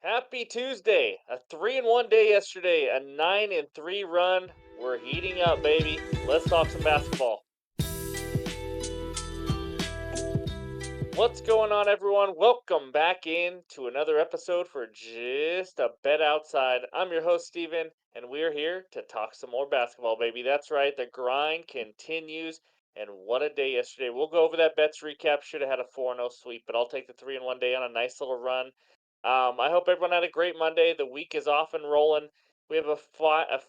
Happy Tuesday. A 3-1 day yesterday, a 9-3 run. We're heating up, baby. Let's talk some basketball. What's going on, everyone? Welcome back in to another episode for Just a Bet Outside. I'm your host, Steven, and we're here to talk some more basketball, baby. That's right, the grind continues. And what a day yesterday. We'll go over that bets recap. Should have had a 4-0 sweep, but I'll take the 3-1 day on a nice little run. I hope everyone had a great Monday. The week is off and rolling. We have a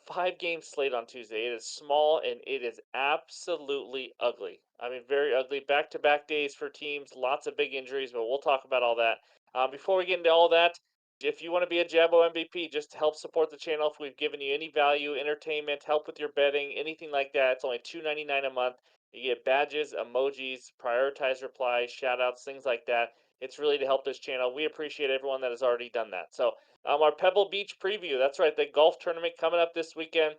five game slate on Tuesday. It is small and it is absolutely ugly. I mean, very ugly. Back to back days for teams, lots of big injuries, but we'll talk about all that. Before we get into all that, if you want to be a Jabbo MVP, just to help support the channel, if we've given you any value, entertainment, help with your betting, anything like that, it's only $2.99 a month. You get badges, emojis, prioritized replies, shout outs, things like that. It's really to help this channel. We appreciate everyone that has already done that. So, our Pebble Beach preview. That's right, the golf tournament coming up this weekend,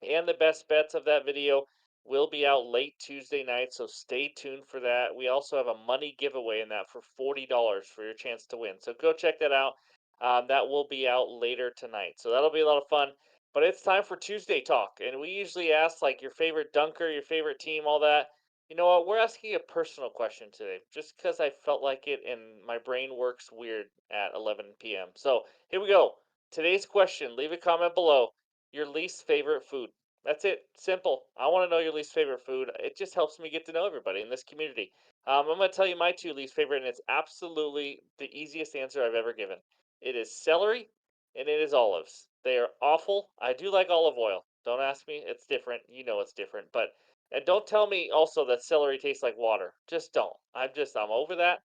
and the best bets of that video will be out late Tuesday night. So stay tuned for that. We also have a money giveaway in that for $40 for your chance to win. So go check that out. That will be out later tonight. So that'll be a lot of fun. But it's time for Tuesday talk, and we usually ask like your favorite dunker, your favorite team, all that. You know what? We're asking a personal question today, just because I felt like it, and my brain works weird at 11 p.m. So here we go. Today's question. Leave a comment below. Your least favorite food. That's it. Simple. I want to know your least favorite food. It just helps me get to know everybody in this community. I'm going to tell you my two least favorite, and it's absolutely the easiest answer I've ever given. It is celery and it is olives. They are awful. I do like olive oil. Don't ask me. It's different. You know it's different. But and don't tell me also that celery tastes like water. Just don't. I'm over that.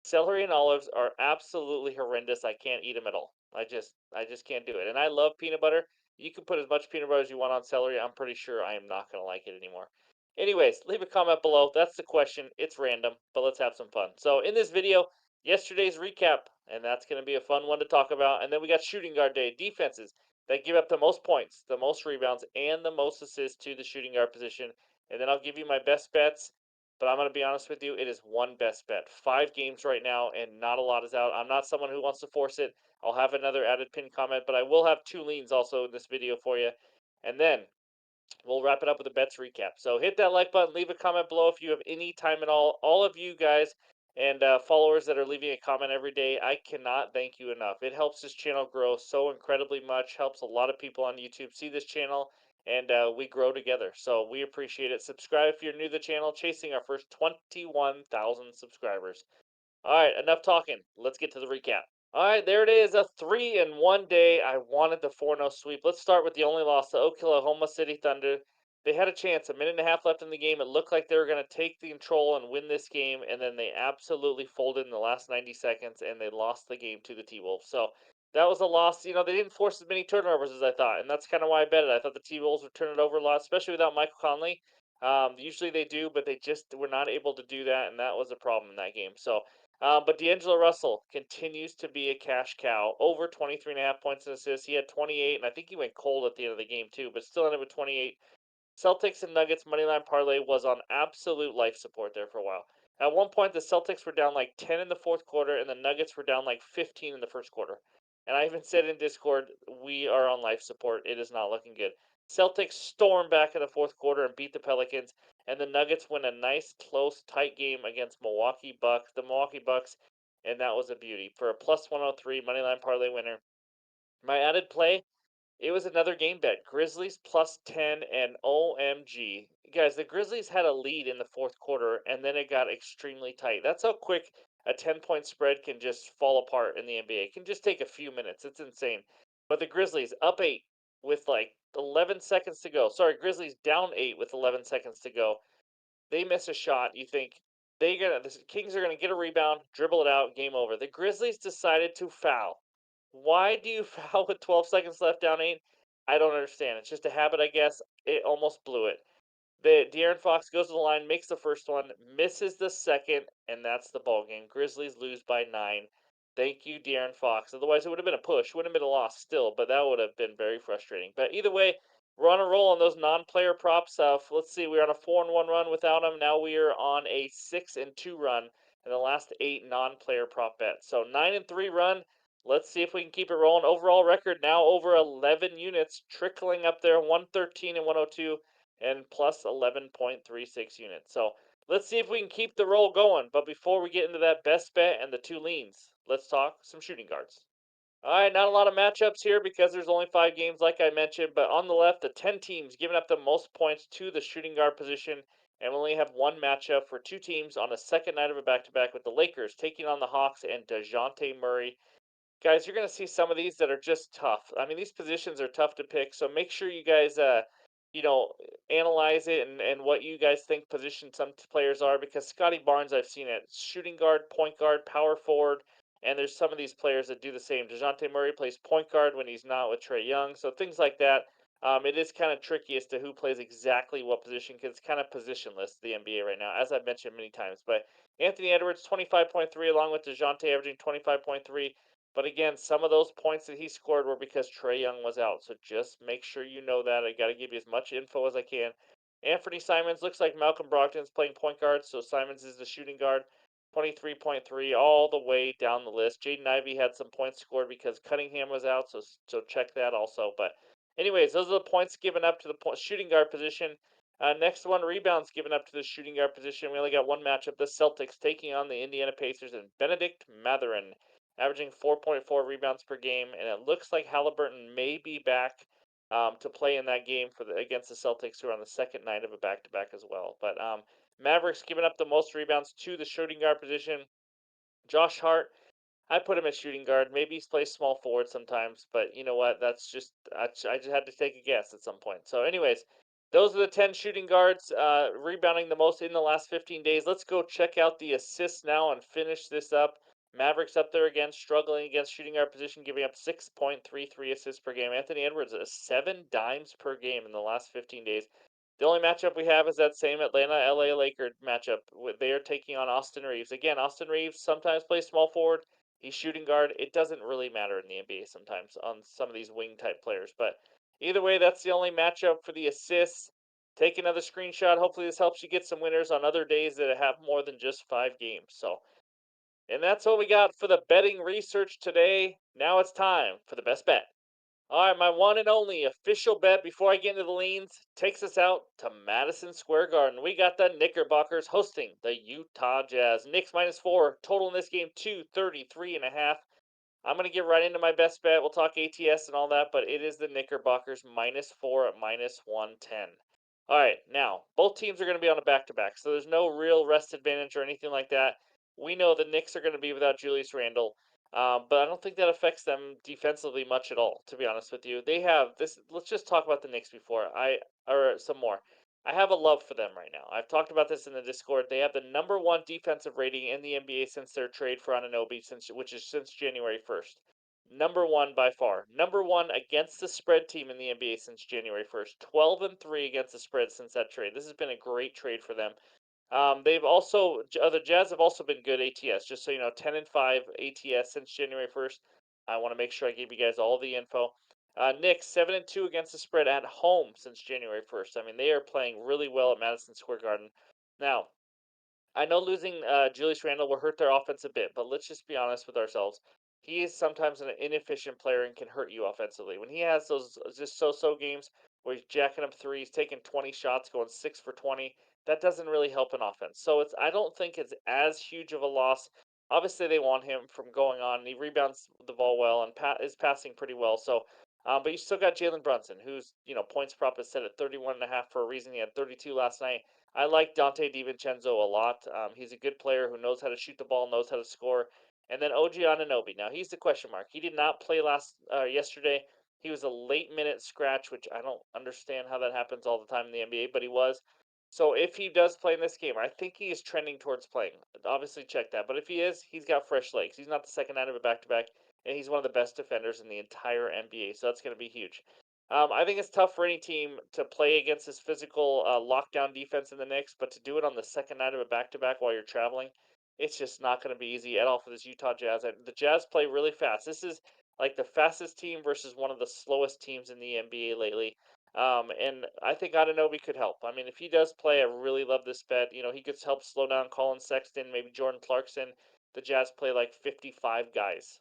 Celery and olives are absolutely horrendous. I can't eat them at all. I just can't do it. And I love peanut butter. You can put as much peanut butter as you want on celery. I'm pretty sure I am not going to like it anymore. Anyways, leave a comment below. That's the question. It's random, but let's have some fun. So, in this video, yesterday's recap, and that's going to be a fun one to talk about. And then we got shooting guard day, defenses that give up the most points, the most rebounds, and the most assists to the shooting guard position. And then I'll give you my best bets. But I'm going to be honest with you, it is one best bet. 5 games right now, and not a lot is out. I'm not someone who wants to force it. I'll have another added pin comment, but I will have two leans also in this video for you. And then we'll wrap it up with a bets recap. So hit that like button, leave a comment below if you have any time at all. All of you guys and followers that are leaving a comment every day, I cannot thank you enough. It helps this channel grow so incredibly much, helps a lot of people on YouTube see this channel, and we grow together. So we appreciate it. Subscribe if you're new to the channel, chasing our first 21,000 subscribers. All right, enough talking. Let's get to the recap. All right, there it is. A 3-1 day. I wanted the 4-0 sweep. Let's start with the only loss, the Oklahoma City Thunder. They had a chance, a minute and a half left in the game. It looked like they were going to take the control and win this game, and then they absolutely folded in the last 90 seconds, and they lost the game to the T-Wolves. So that was a loss. You know, they didn't force as many turnovers as I thought, and that's kind of why I bet it. I thought the T-Wolves would turn it over a lot, especially without Michael Conley. Usually they do, but they just were not able to do that, and that was a problem in that game. So but D'Angelo Russell continues to be a cash cow. Over 23 and a half points and assists. He had 28, and I think he went cold at the end of the game, too, but still ended with 28. Celtics and Nuggets moneyline parlay was on absolute life support there for a while. At one point, the Celtics were down like 10 in the fourth quarter, and the Nuggets were down like 15 in the first quarter. And I even said in Discord, we are on life support. It is not looking good. Celtics storm back in the fourth quarter and beat the Pelicans, and the Nuggets win a nice, close, tight game against the Milwaukee Bucks, and that was a beauty for a plus 103 moneyline parlay winner. My added play, it was another game bet. Grizzlies plus 10 and OMG. Guys, the Grizzlies had a lead in the fourth quarter and then it got extremely tight. That's how quick a 10-point spread can just fall apart in the NBA. It can just take a few minutes. It's insane. But the Grizzlies up 8 with like 11 seconds to go. Sorry, Grizzlies down 8 with 11 seconds to go. They miss a shot. You think the Kings are gonna get a rebound, dribble it out, game over. The Grizzlies decided to foul. Why do you foul with 12 seconds left down 8? I don't understand. It's just a habit, I guess. It almost blew it. The De'Aaron Fox goes to the line, makes the first one, misses the second, and that's the ball game. Grizzlies lose by 9. Thank you, De'Aaron Fox. Otherwise, it would have been a push. Would have been a loss still, but that would have been very frustrating. But either way, we're on a roll on those non-player props. Let's see, we're on a 4-1 run without them. Now we are on a 6-2 run in the last 8 non-player prop bets. So 9-3 run. Let's see if we can keep it rolling. Overall record now over 11 units, trickling up there 113 and 102 and plus 11.36 units. So let's see if we can keep the roll going. But before we get into that best bet and the two leans, let's talk some shooting guards. All right, not a lot of matchups here because there's only 5 games, like I mentioned. But on the left, the 10 teams giving up the most points to the shooting guard position. And we only have one matchup for two teams on the second night of a back to back with the Lakers taking on the Hawks and DeJounte Murray. Guys, you're going to see some of these that are just tough. I mean, these positions are tough to pick, so make sure you guys, you know, analyze it and what you guys think position some players are. Because Scotty Barnes, I've seen it shooting guard, point guard, power forward, and there's some of these players that do the same. Dejounte Murray plays point guard when he's not with Trey Young, so things like that. It is kind of tricky as to who plays exactly what position because it's kind of positionless the NBA right now, as I've mentioned many times. But Anthony Edwards, 25.3, along with Dejounte averaging 25.3. But again, some of those points that he scored were because Trey Young was out. So just make sure you know that. I got to give you as much info as I can. Anthony Simons looks like Malcolm Brogdon's playing point guard, so Simons is the shooting guard. 23.3 all the way down the list. Jaden Ivey had some points scored because Cunningham was out, so check that also. But anyways, those are the points given up to the shooting guard position. Next one, rebounds given up to the shooting guard position. We only got one matchup. The Celtics taking on the Indiana Pacers and Benedict Mathurin averaging 4.4 rebounds per game, and it looks like Halliburton may be back to play in that game for against the Celtics, who are on the second night of a back-to-back as well. But Mavericks giving up the most rebounds to the shooting guard position. Josh Hart, I put him at shooting guard. Maybe he's plays small forward sometimes, but you know what? That's just I just had to take a guess at some point. So, anyways, those are the 10 shooting guards rebounding the most in the last 15 days. Let's go check out the assists now and finish this up. Mavericks up there again, struggling against shooting guard position, giving up 6.33 assists per game. Anthony Edwards is 7 dimes per game in the last 15 days. The only matchup we have is that same Atlanta LA Laker matchup. They are taking on Austin Reeves. Again, Austin Reeves sometimes plays small forward. He's shooting guard. It doesn't really matter in the NBA sometimes on some of these wing type players. But either way, that's the only matchup for the assists. Take another screenshot. Hopefully, this helps you get some winners on other days that have more than just 5 games. So, and that's what we got for the betting research today. Now it's time for the best bet. All right, my one and only official bet before I get into the leans takes us out to Madison Square Garden. We got the Knickerbockers hosting the Utah Jazz. Knicks -4, total in this game 233.5. I'm going to get right into my best bet. We'll talk ATS and all that, but it is the Knickerbockers -4 at -110. All right, now, both teams are going to be on a back to back, so there's no real rest advantage or anything like that. We know the Knicks are going to be without Julius Randle, but I don't think that affects them defensively much at all, to be honest with you. They have this. Let's just talk about the Knicks before or some more. I have a love for them right now. I've talked about this in the Discord. They have the number one defensive rating in the NBA since their trade for Anunoby, which is since January 1st. Number one by far. Number one against the spread team in the NBA since January 1st. 12-3 against the spread since that trade. This has been a great trade for them. They've also the Jazz have also been good ATS. Just so you know, 10-5 ATS since January 1st. I want to make sure I give you guys all the info. Knicks 7-2 against the spread at home since January 1st. I mean, they are playing really well at Madison Square Garden. Now, I know losing Julius Randle will hurt their offense a bit, but let's just be honest with ourselves. He is sometimes an inefficient player and can hurt you offensively. When he has those just so games where he's jacking up threes, taking 20 shots, going 6 for 20, that doesn't really help an offense. So I don't think it's as huge of a loss. Obviously, they want him from going on, and he rebounds the ball well and is passing pretty well. So, but you still got Jalen Brunson, who's points prop is set at 31.5 for a reason. He had 32 last night. I like Dante DiVincenzo a lot. He's a good player who knows how to shoot the ball, knows how to score. And then OG Anunoby. Now he's the question mark. He did not play yesterday. He was a late minute scratch, which I don't understand how that happens all the time in the NBA, but he was. So if he does play in this game, I think he is trending towards playing. Obviously, check that. But if he is, he's got fresh legs. He's not the second night of a back to back, and he's one of the best defenders in the entire NBA. So that's going to be huge. I think it's tough for any team to play against this physical lockdown defense in the Knicks, but to do it on the second night of a back-to-back while you're traveling, it's just not going to be easy at all for this Utah Jazz. And the Jazz play really fast. This is like the fastest team versus one of the slowest teams in the NBA lately. And I think Anunoby could help. I mean, if he does play, I really love this bet. He could help slow down Colin Sexton, maybe Jordan Clarkson. The Jazz play like 55 guys.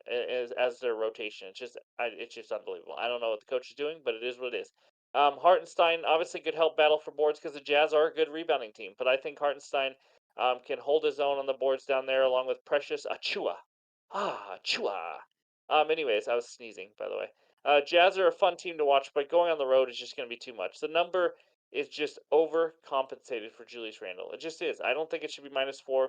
as their rotation. It's just unbelievable. I don't know what the coach is doing, but it is what it is. Hartenstein obviously could help battle for boards because the Jazz are a good rebounding team, but I think Hartenstein can hold his own on the boards down there along with Precious Achua. Achua. Anyways, I was sneezing, by the way. Jazz are a fun team to watch, but going on the road is just going to be too much. The number is just overcompensated for Julius Randle. It just is. I don't think it should be -4.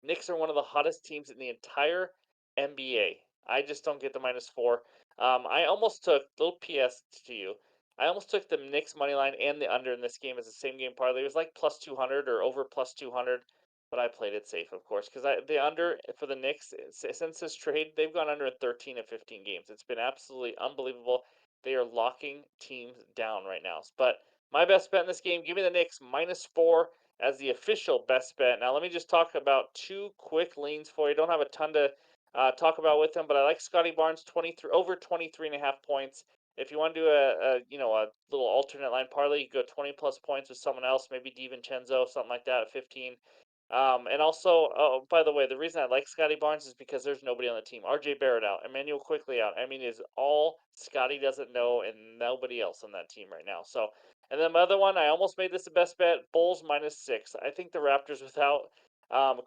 Knicks are one of the hottest teams in the entire NBA. I just don't get the -4. I almost took little PS to you. I almost took the Knicks money line and the under in this game as the same game parlay. It was like +200 or over +200, but I played it safe, of course, because the under for the Knicks since this trade they've gone under in 13 of 15 games. It's been absolutely unbelievable. They are locking teams down right now. But my best bet in this game, give me the Knicks -4 as the official best bet. Now, let me just talk about two quick leans for you. Don't have a ton to talk about with them, but I like Scotty Barnes 23 over 23.5 points. If you want to do a little alternate line parlay, you go 20 plus points with someone else, maybe DiVincenzo, something like that at 15. And also, oh, by the way, the reason I like Scotty Barnes is because there's nobody on the team. RJ Barrett out, Emmanuel quickly out. I mean, is all Scotty doesn't know, and nobody else on that team right now. So, and then my other one, I almost made this the best bet. Bulls -6. I think the Raptors without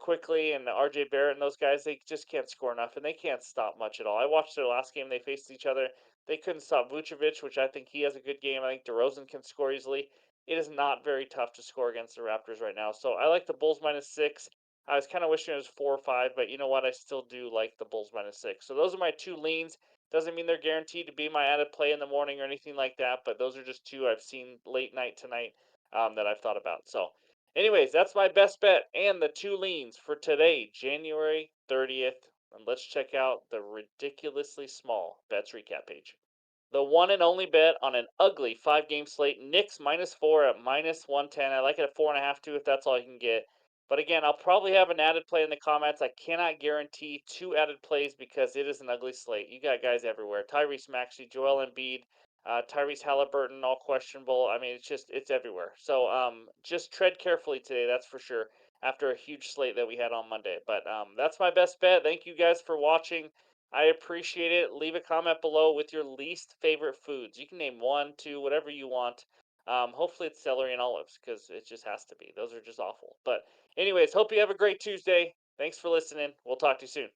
quickly and RJ Barrett and those guys, they just can't score enough, and they can't stop much at all. I watched their last game; they faced each other. They couldn't stop Vucevic, which I think he has a good game. I think DeRozan can score easily. It is not very tough to score against the Raptors right now. So I like the Bulls -6. I was kind of wishing it was 4 or 5, but you know what? I still do like the Bulls -6. So those are my two leans. Doesn't mean they're guaranteed to be my added play in the morning or anything like that, but those are just two I've seen late night tonight that I've thought about. So, anyways, that's my best bet and the two leans for today, January 30th. And let's check out the ridiculously small bets recap page. The one and only bet on an ugly 5 game slate. Knicks -4 at -110. I like it at 4.5 too if that's all you can get. But again, I'll probably have an added play in the comments. I cannot guarantee two added plays because it is an ugly slate. You got guys everywhere. Tyrese Maxey, Joel Embiid, Tyrese Halliburton, all questionable. I mean, it's everywhere. So just tread carefully today, that's for sure. After a huge slate that we had on Monday. But that's my best bet. Thank you guys for watching. I appreciate it. Leave a comment below with your least favorite foods. You can name one, two, whatever you want. Hopefully it's celery and olives because it just has to be. Those are just awful. But anyways, hope you have a great Tuesday. Thanks for listening. We'll talk to you soon.